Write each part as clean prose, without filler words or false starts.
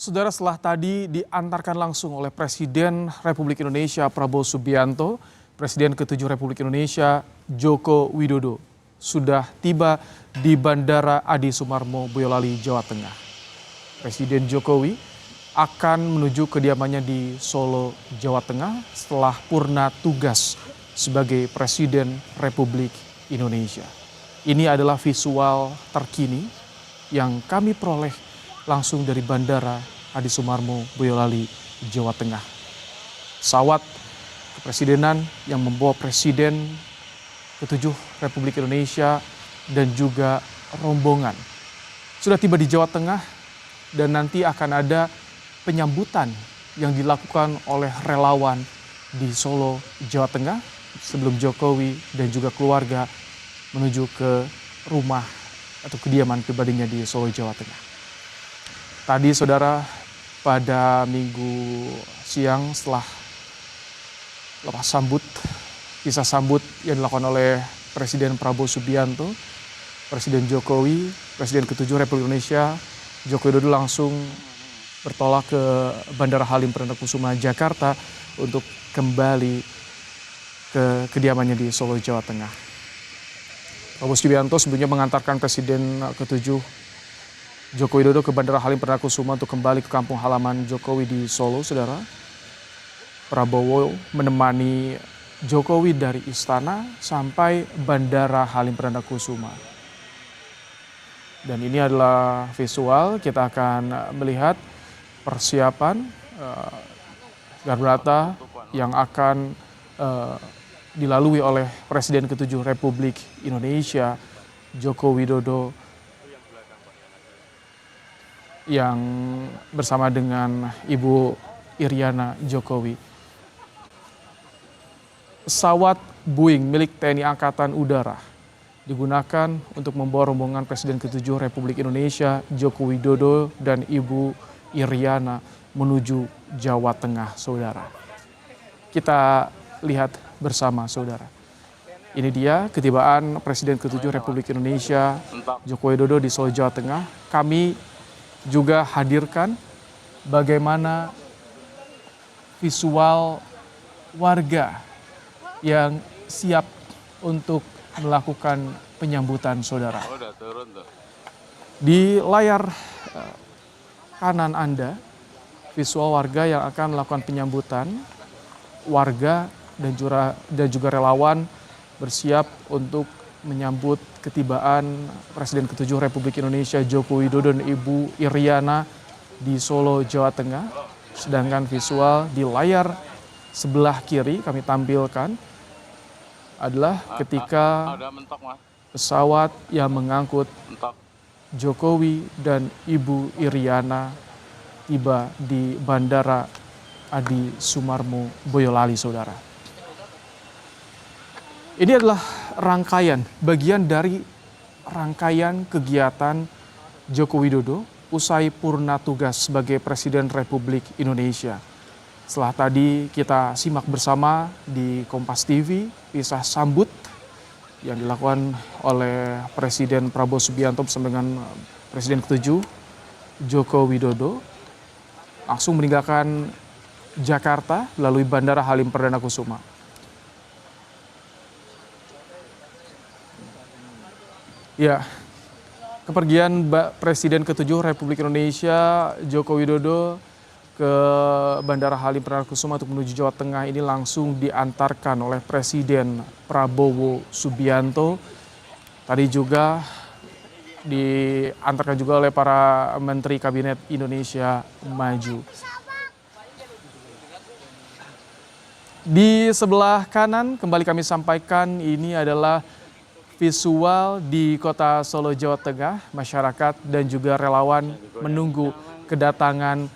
Saudara, setelah tadi diantarkan langsung oleh Presiden Republik Indonesia Prabowo Subianto, Presiden ke-7 Republik Indonesia Joko Widodo sudah tiba di Bandara Adi Sumarmo, Boyolali, Jawa Tengah. Presiden Jokowi akan menuju kediamannya di Solo, Jawa Tengah setelah purna tugas sebagai Presiden Republik Indonesia. Ini adalah visual terkini yang kami peroleh langsung dari Bandara Adi Sumarmo, Boyolali, Jawa Tengah. Pesawat kepresidenan yang membawa Presiden ke-7 Republik Indonesia dan juga rombongan sudah tiba di Jawa Tengah, dan nanti akan ada penyambutan yang dilakukan oleh relawan di Solo, Jawa Tengah sebelum Jokowi dan juga keluarga menuju ke rumah atau kediaman pribadinya di Solo, Jawa Tengah. Tadi saudara, pada Minggu siang setelah lepas sambut, kisah sambut yang dilakukan oleh Presiden Prabowo Subianto, Presiden Jokowi, Presiden ke-7 Republik Indonesia Joko Widodo langsung bertolak ke Bandara Halim Perdana Kusuma, Jakarta untuk kembali ke kediamannya di Solo, Jawa Tengah. Prabowo Subianto sebelumnya mengantarkan Presiden ke-7 Joko Widodo ke Bandara Halim Perdana Kusuma untuk kembali ke kampung halaman Jokowi di Solo, saudara. Prabowo menemani Jokowi dari istana sampai Bandara Halim Perdana Kusuma. Dan ini adalah visual, kita akan melihat persiapan Garbata yang akan dilalui oleh Presiden ke-7 Republik Indonesia Joko Widodo yang bersama dengan Ibu Iriana Jokowi. Pesawat Boeing milik TNI Angkatan Udara digunakan untuk membawa rombongan Presiden ke-7 Republik Indonesia Joko Widodo dan Ibu Iriana menuju Jawa Tengah, saudara. Kita lihat bersama, saudara. Ini dia ketibaan Presiden ke-7 Republik Indonesia Joko Widodo di Solo, Jawa Tengah. Kami juga hadirkan bagaimana visual warga yang siap untuk melakukan penyambutan, saudara. Di layar kanan Anda, visual warga yang akan melakukan penyambutan. Warga dan juga relawan bersiap untuk menyambut ketibaan Presiden ke-7 Republik Indonesia Joko Widodo dan Ibu Iriana di Solo, Jawa Tengah. Sedangkan visual di layar sebelah kiri kami tampilkan adalah ketika pesawat yang mengangkut Jokowi dan Ibu Iriana tiba di Bandara Adi Sumarmo, Boyolali, saudara. Ini adalah rangkaian, bagian dari rangkaian kegiatan Joko Widodo usai purna tugas sebagai Presiden Republik Indonesia. Setelah tadi kita simak bersama di Kompas TV, kisah sambut yang dilakukan oleh Presiden Prabowo Subianto bersama dengan Presiden ke-7 Joko Widodo langsung meninggalkan Jakarta melalui Bandara Halim Perdana Kusuma. Ya, kepergian Presiden ke-7 Republik Indonesia Joko Widodo ke Bandara Halim Perdana Kusuma untuk menuju Jawa Tengah ini langsung diantarkan oleh Presiden Prabowo Subianto. Tadi juga diantarkan juga oleh para Menteri Kabinet Indonesia Maju. Di sebelah kanan kembali kami sampaikan ini adalah visual di kota Solo, Jawa Tengah. Masyarakat dan juga relawan menunggu kedatangan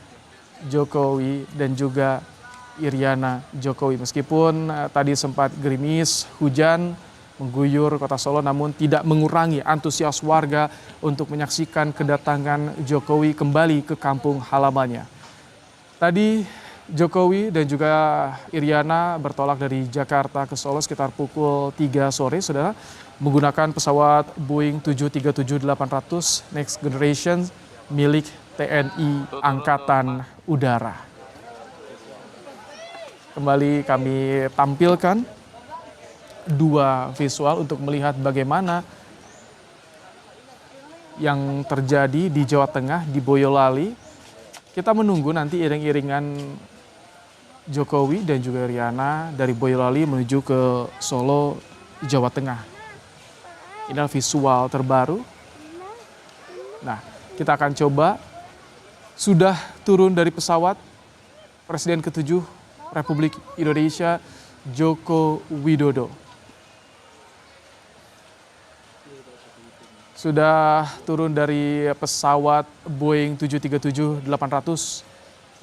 Jokowi dan juga Iriana Jokowi. Meskipun tadi sempat gerimis, hujan mengguyur kota Solo, namun tidak mengurangi antusias warga untuk menyaksikan kedatangan Jokowi kembali ke kampung halamannya. Tadi Jokowi dan juga Iriana bertolak dari Jakarta ke Solo sekitar pukul 3 sore, saudara, menggunakan pesawat Boeing 737-800 Next Generation milik TNI Angkatan Udara. Kembali kami tampilkan dua visual untuk melihat bagaimana yang terjadi di Jawa Tengah, di Boyolali. Kita menunggu nanti iring-iringan Jokowi dan juga Riana dari Boyolali menuju ke Solo, Jawa Tengah. Inilah visual terbaru. Nah, kita akan coba. Sudah turun dari pesawat Presiden ke-7 Republik Indonesia Joko Widodo. Sudah turun dari pesawat Boeing 737-800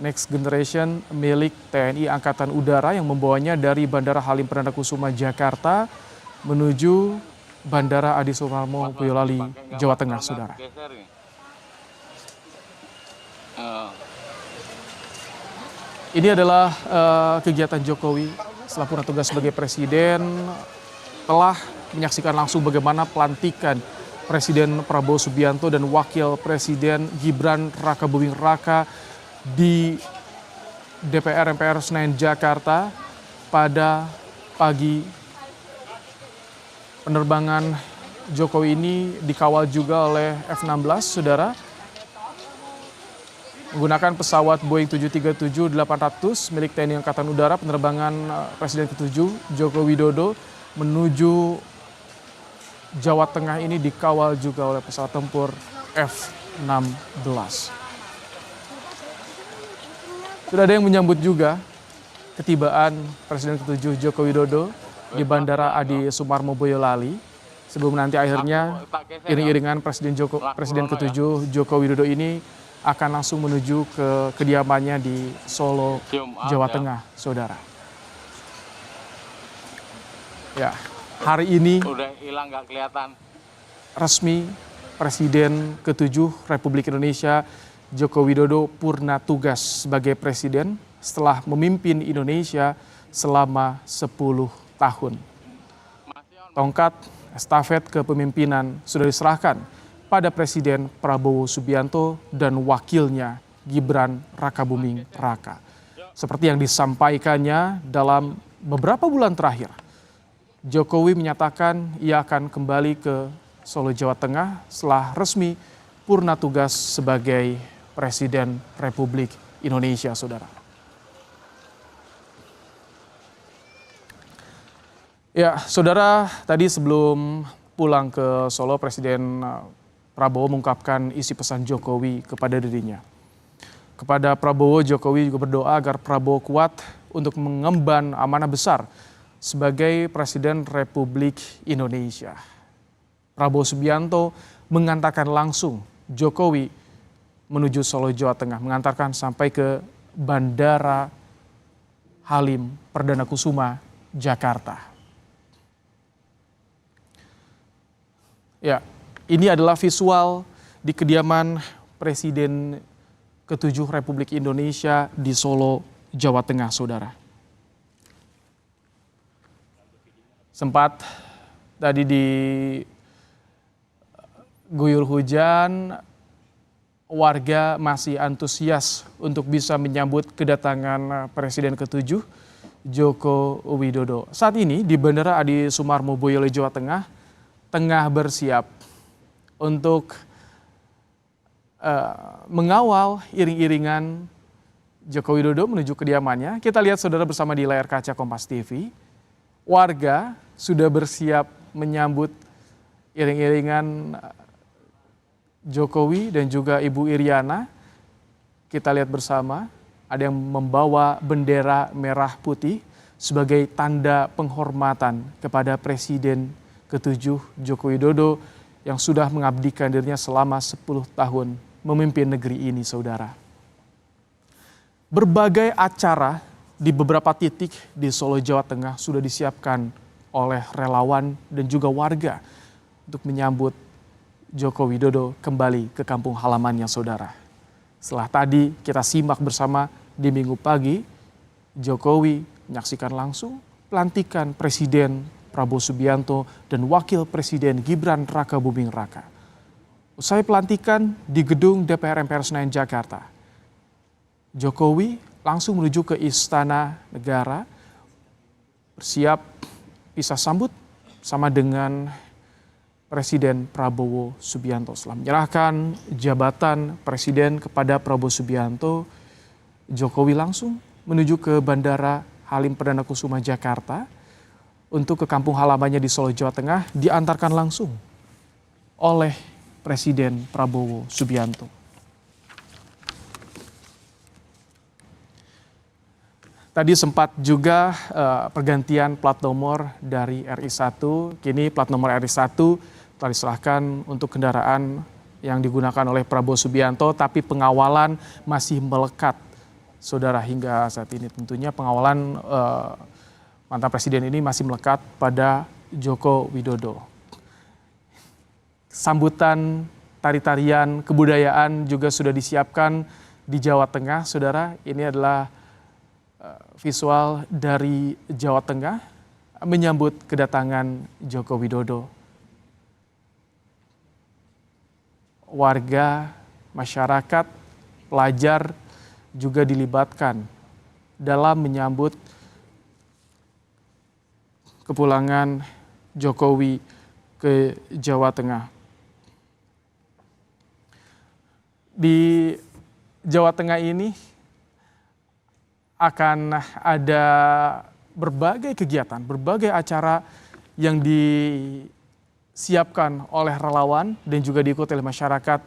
Next Generation milik TNI Angkatan Udara yang membawanya dari Bandara Halim Perdana Kusuma Jakarta menuju Bandara Adi Sumarmo Boyolali, Jawa Tengah, saudara. Ini adalah kegiatan Jokowi setelah purna tugas sebagai presiden, telah menyaksikan langsung bagaimana pelantikan Presiden Prabowo Subianto dan Wakil Presiden Gibran Rakabuming Raka di DPR MPR Senayan Jakarta pada pagi. Penerbangan Jokowi ini dikawal juga oleh F-16, saudara. Menggunakan pesawat Boeing 737-800 milik TNI Angkatan Udara, penerbangan Presiden ke-7 Joko Widodo menuju Jawa Tengah ini dikawal juga oleh pesawat tempur F-16. Sudah ada yang menyambut juga ketibaan Presiden ke-7 Joko Widodo di Bandara Adi Sumarmo Boyolali. Sebelum nanti akhirnya iring-iringan Presiden ke-7 Joko Widodo ini akan langsung menuju ke kediamannya di Solo, Jawa Tengah, saudara. Ya, hari ini udah hilang nggak kelihatan. Resmi Presiden ke-7 Republik Indonesia Joko Widodo purna tugas sebagai presiden setelah memimpin Indonesia selama 10 tahun. Tongkat estafet kepemimpinan sudah diserahkan pada Presiden Prabowo Subianto dan wakilnya Gibran Rakabuming Raka. Seperti yang disampaikannya dalam beberapa bulan terakhir, Jokowi menyatakan ia akan kembali ke Solo, Jawa Tengah setelah resmi purna tugas sebagai Presiden Republik Indonesia, saudara. Ya, saudara, tadi sebelum pulang ke Solo, Presiden Prabowo mengungkapkan isi pesan Jokowi kepada dirinya. Kepada Prabowo, Jokowi juga berdoa agar Prabowo kuat untuk mengemban amanah besar sebagai Presiden Republik Indonesia. Prabowo Subianto mengantarkan langsung Jokowi menuju Solo, Jawa Tengah, mengantarkan sampai ke Bandara Halim Perdana Kusuma, Jakarta. Ya, ini adalah visual di kediaman Presiden ke-7 Republik Indonesia di Solo, Jawa Tengah, saudara. Sempat tadi diguyur hujan, warga masih antusias untuk bisa menyambut kedatangan Presiden ke-7 Joko Widodo. Saat ini di Bandara Adi Sumarmo Boyolali, Jawa tengah bersiap untuk mengawal iring-iringan Joko Widodo menuju kediamannya. Kita lihat saudara bersama di layar kaca Kompas TV. Warga sudah bersiap menyambut iring-iringan Jokowi dan juga Ibu Iriana. Kita lihat bersama, ada yang membawa bendera merah putih sebagai tanda penghormatan kepada Presiden ke-7 Joko Widodo yang sudah mengabdikan dirinya selama 10 tahun memimpin negeri ini, saudara. Berbagai acara di beberapa titik di Solo, Jawa Tengah sudah disiapkan oleh relawan dan juga warga untuk menyambut Joko Widodo kembali ke kampung halamannya, saudara. Setelah tadi kita simak bersama di Minggu pagi, Jokowi menyaksikan langsung pelantikan Presiden Prabowo Subianto dan Wakil Presiden Gibran Rakabuming Raka. Usai pelantikan di gedung DPR MPR Senayan Jakarta, Jokowi langsung menuju ke Istana Negara, bersiap bisa sambut sama dengan Presiden Prabowo Subianto. Setelah menyerahkan jabatan Presiden kepada Prabowo Subianto, Jokowi langsung menuju ke Bandara Halim Perdana Kusuma Jakarta untuk ke kampung halamannya di Solo, Jawa Tengah, diantarkan langsung oleh Presiden Prabowo Subianto. Tadi sempat juga pergantian plat nomor dari RI1, kini plat nomor RI1 telah diserahkan untuk kendaraan yang digunakan oleh Prabowo Subianto, tapi pengawalan masih melekat, saudara, hingga saat ini. Tentunya pengawalan mantan presiden ini masih melekat pada Joko Widodo. Sambutan tari-tarian kebudayaan juga sudah disiapkan di Jawa Tengah, saudara. Ini adalah visual dari Jawa Tengah menyambut kedatangan Joko Widodo. Warga, masyarakat, pelajar juga dilibatkan dalam menyambut kepulangan Jokowi ke Jawa Tengah. Di Jawa Tengah ini akan ada berbagai kegiatan, berbagai acara yang disiapkan oleh relawan dan juga diikuti oleh masyarakat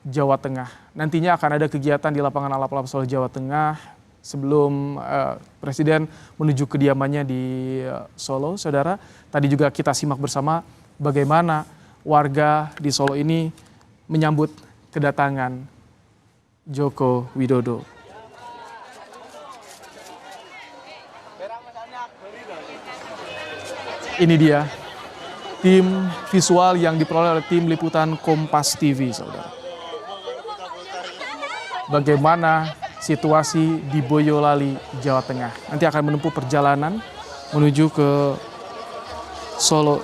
Jawa Tengah. Nantinya akan ada kegiatan di lapangan Alap-Alap Solo, Jawa Tengah sebelum Presiden menuju kediamannya di Solo, saudara. Tadi juga kita simak bersama bagaimana warga di Solo ini menyambut kedatangan Joko Widodo. Ini dia tim visual yang diperoleh oleh tim liputan Kompas TV, saudara. Bagaimana situasi di Boyolali, Jawa Tengah. Nanti akan menempuh perjalanan menuju ke Solo.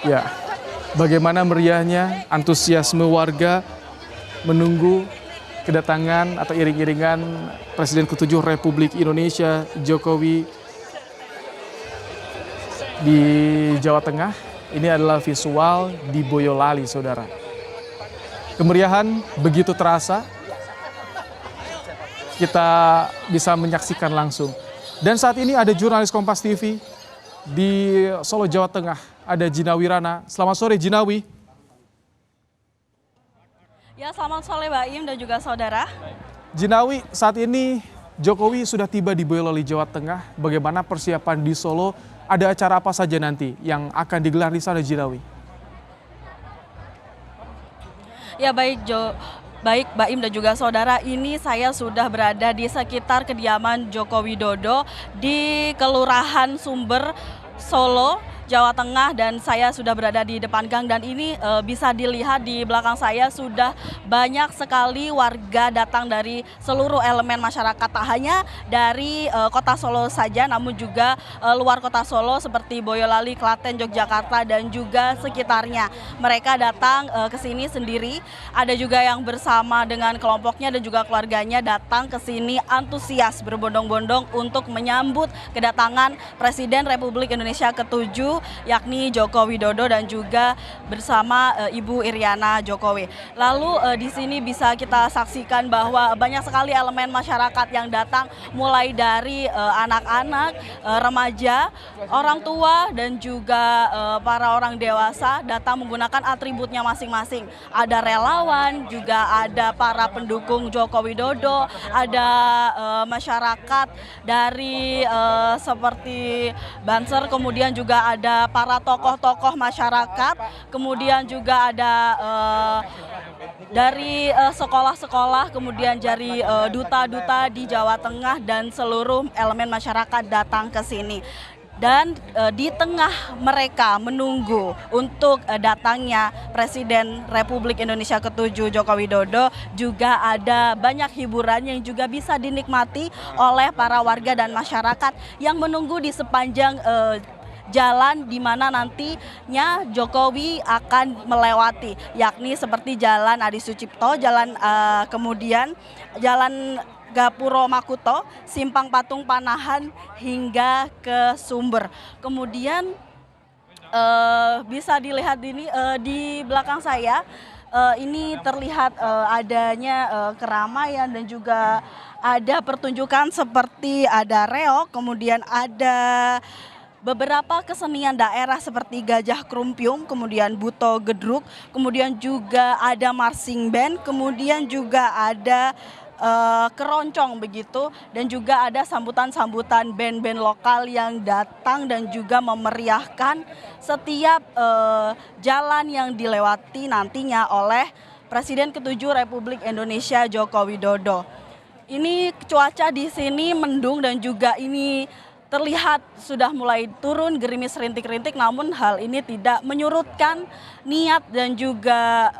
Ya, bagaimana meriahnya, antusiasme warga menunggu kedatangan atau iring-iringan Presiden ke-7 Republik Indonesia Jokowi di Jawa Tengah. Ini adalah visual di Boyolali, saudara. Kemeriahan begitu terasa, kita bisa menyaksikan langsung. Dan saat ini ada jurnalis Kompas TV di Solo, Jawa Tengah. Ada Jinawi Rana. Selamat sore, Jinawi. Ya, selamat sore Baim dan juga saudara. Jinawi, saat ini Jokowi sudah tiba di Boyolali, Jawa Tengah. Bagaimana persiapan di Solo? Ada acara apa saja nanti yang akan digelar di sana, Jinawi? Ya, baik Baim dan juga saudara, ini saya sudah berada di sekitar kediaman Joko Widodo di Kelurahan Sumber, Solo, Jawa Tengah, dan saya sudah berada di depan gang, dan ini bisa dilihat di belakang saya sudah banyak sekali warga datang dari seluruh elemen masyarakat, tak hanya dari kota Solo saja namun juga luar kota Solo seperti Boyolali, Klaten, Yogyakarta dan juga sekitarnya. Mereka datang ke sini sendiri, ada juga yang bersama dengan kelompoknya dan juga keluarganya datang ke sini antusias berbondong-bondong untuk menyambut kedatangan Presiden Republik Indonesia ke-7 yakni Joko Widodo dan juga bersama Ibu Iriana Jokowi. Lalu di sini bisa kita saksikan bahwa banyak sekali elemen masyarakat yang datang, mulai dari anak-anak, remaja, orang tua dan juga para orang dewasa datang menggunakan atributnya masing-masing. Ada relawan, juga ada para pendukung Joko Widodo, ada masyarakat dari seperti Banser, kemudian juga ada para tokoh-tokoh masyarakat, kemudian juga ada dari sekolah-sekolah, kemudian dari duta-duta di Jawa Tengah dan seluruh elemen masyarakat datang ke sini. Dan di tengah mereka menunggu untuk datangnya Presiden Republik Indonesia ke-7 Joko Widodo, juga ada banyak hiburan yang juga bisa dinikmati oleh para warga dan masyarakat yang menunggu di sepanjang jalan di mana nantinya Jokowi akan melewati, yakni seperti Jalan Adi Sucipto, kemudian Jalan Gapuro Makuto, Simpang Patung Panahan hingga ke Sumber. Kemudian bisa dilihat ini di belakang saya. Ini terlihat adanya keramaian dan juga ada pertunjukan seperti ada reog, kemudian ada beberapa kesenian daerah seperti Gajah Krumpiung, kemudian Buto Gedruk, kemudian juga ada marching band, kemudian juga ada keroncong begitu, dan juga ada sambutan-sambutan band-band lokal yang datang dan juga memeriahkan setiap jalan yang dilewati nantinya oleh Presiden ke-7 Republik Indonesia Joko Widodo. Ini cuaca di sini mendung dan juga ini terlihat sudah mulai turun gerimis rintik-rintik, namun hal ini tidak menyurutkan niat dan juga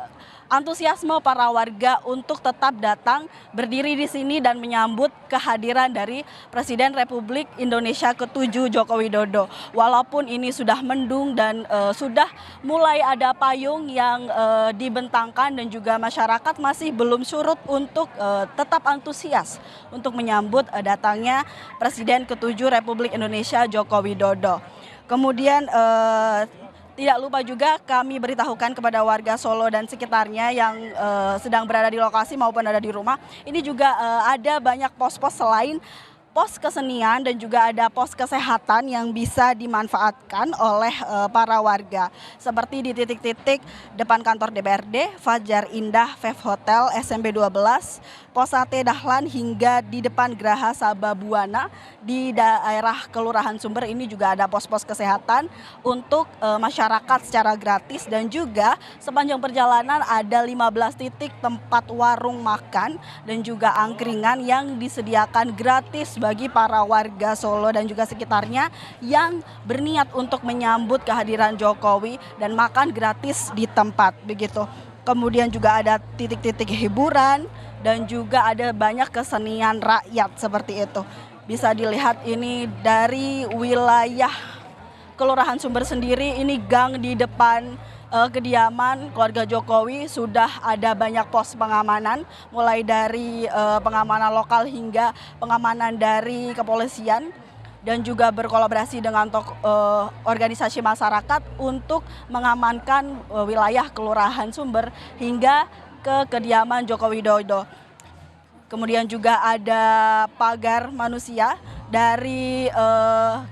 antusiasme para warga untuk tetap datang berdiri di sini dan menyambut kehadiran dari Presiden Republik Indonesia ke-7 Joko Widodo. Walaupun ini sudah mendung dan sudah mulai ada payung yang dibentangkan dan juga masyarakat masih belum surut untuk tetap antusias untuk menyambut datangnya Presiden ke-7 Republik Indonesia Joko Widodo. Kemudian tidak lupa juga kami beritahukan kepada warga Solo dan sekitarnya yang sedang berada di lokasi maupun ada di rumah. Ini juga ada banyak pos-pos selain pos kesenian dan juga ada pos kesehatan yang bisa dimanfaatkan oleh para warga. Seperti di titik-titik depan kantor DPRD, Fajar Indah, Vev Hotel, SMB 12, Pos Sate Dahlan hingga di depan Geraha Sababwana di daerah Kelurahan Sumber. Ini juga ada pos-pos kesehatan untuk masyarakat secara gratis, dan juga sepanjang perjalanan ada 15 titik tempat warung makan dan juga angkringan yang disediakan gratis bagi para warga Solo dan juga sekitarnya yang berniat untuk menyambut kehadiran Jokowi dan makan gratis di tempat begitu. Kemudian juga ada titik-titik hiburan dan juga ada banyak kesenian rakyat seperti itu. Bisa dilihat ini dari wilayah Kelurahan Sumber sendiri, ini gang di depan kediaman keluarga Jokowi sudah ada banyak pos pengamanan, mulai dari pengamanan lokal hingga pengamanan dari kepolisian, dan juga berkolaborasi dengan organisasi masyarakat untuk mengamankan wilayah Kelurahan Sumber hingga ke kediaman Joko Widodo. Kemudian juga ada pagar manusia dari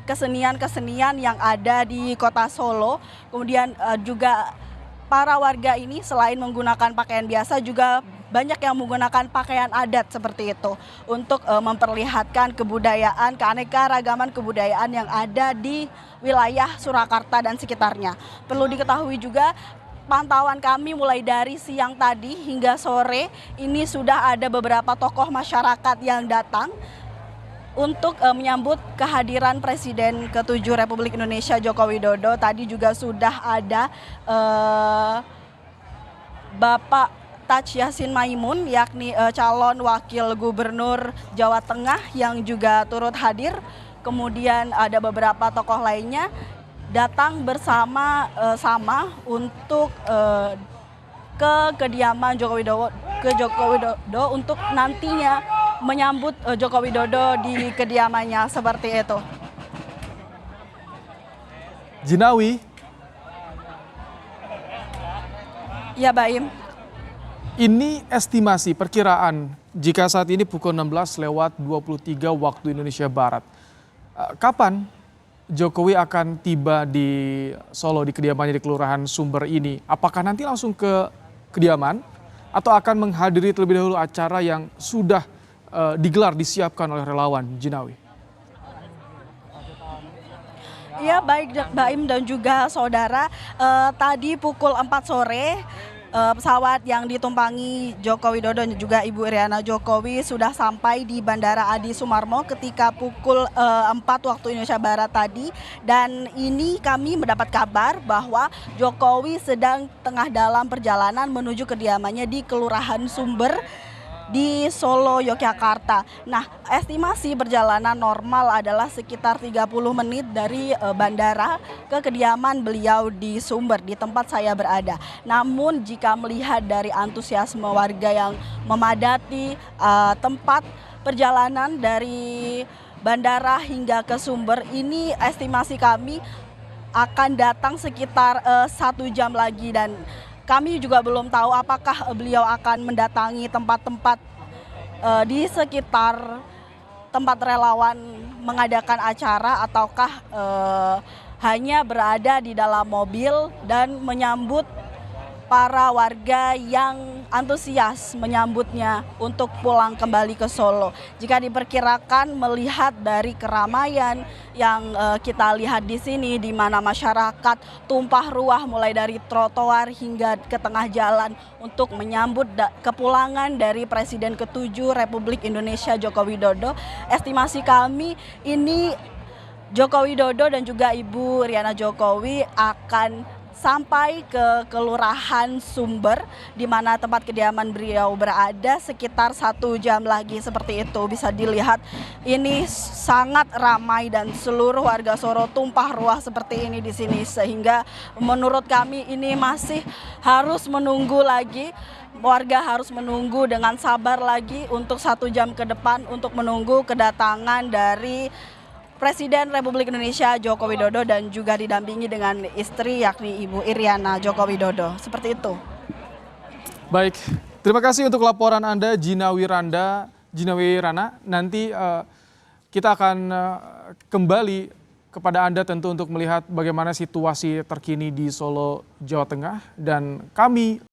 kesenian-kesenian yang ada di kota Solo. Kemudian juga para warga ini selain menggunakan pakaian biasa juga banyak yang menggunakan pakaian adat seperti itu untuk memperlihatkan kebudayaan, keanekaragaman kebudayaan yang ada di wilayah Surakarta dan sekitarnya. Perlu diketahui juga, pantauan kami mulai dari siang tadi hingga sore ini sudah ada beberapa tokoh masyarakat yang datang untuk menyambut kehadiran Presiden ke-7 Republik Indonesia Joko Widodo. Tadi juga sudah ada Bapak Taj Yassin Maimun, yakni calon wakil gubernur Jawa Tengah yang juga turut hadir. Kemudian ada beberapa tokoh lainnya datang bersama untuk ke kediaman Joko Widodo untuk nantinya menyambut Joko Widodo di kediamannya seperti itu. Jinawi. Ya, Baim. Ini estimasi perkiraan jika saat ini pukul 16:23 waktu Indonesia Barat. Kapan Jokowi akan tiba di Solo di kediamannya di Kelurahan Sumber ini? Apakah nanti langsung ke kediaman atau akan menghadiri terlebih dahulu acara yang sudah digelar, disiapkan oleh relawan, Jinawi? Ya, baik Baim dan juga saudara, tadi pukul 4 sore pesawat yang ditumpangi Joko Widodo dan juga Ibu Iryana Jokowi sudah sampai di Bandara Adi Sumarmo ketika pukul 4 waktu Indonesia Barat tadi. Dan ini kami mendapat kabar bahwa Jokowi sedang tengah dalam perjalanan menuju kediamannya di Kelurahan Sumber di Solo, Yogyakarta. Nah, estimasi perjalanan normal adalah sekitar 30 menit dari bandara ke kediaman beliau di Sumber, di tempat saya berada. Namun jika melihat dari antusiasme warga yang memadati tempat perjalanan dari bandara hingga ke Sumber, ini estimasi kami akan datang sekitar 1 jam lagi, dan kami juga belum tahu apakah beliau akan mendatangi tempat-tempat di sekitar tempat relawan mengadakan acara, ataukah hanya berada di dalam mobil dan menyambut para warga yang antusias menyambutnya untuk pulang kembali ke Solo. Jika diperkirakan melihat dari keramaian yang kita lihat di sini, di mana masyarakat tumpah ruah mulai dari trotoar hingga ke tengah jalan untuk menyambut kepulangan dari Presiden ke-7 Republik Indonesia Joko Widodo, estimasi kami ini Joko Widodo dan juga Ibu Riana Jokowi akan sampai ke Kelurahan Sumber, di mana tempat kediaman beliau berada, sekitar 1 jam lagi. Seperti itu bisa dilihat, ini sangat ramai dan seluruh warga Solo tumpah ruah seperti ini di sini, sehingga menurut kami ini masih harus menunggu lagi. Warga harus menunggu dengan sabar lagi untuk 1 jam ke depan untuk menunggu kedatangan dari Presiden Republik Indonesia Joko Widodo dan juga didampingi dengan istri yakni Ibu Iriana Joko Widodo. Seperti itu. Baik, terima kasih untuk laporan Anda Gina Wirana. Nanti kita akan kembali kepada Anda tentu untuk melihat bagaimana situasi terkini di Solo, Jawa Tengah, dan kami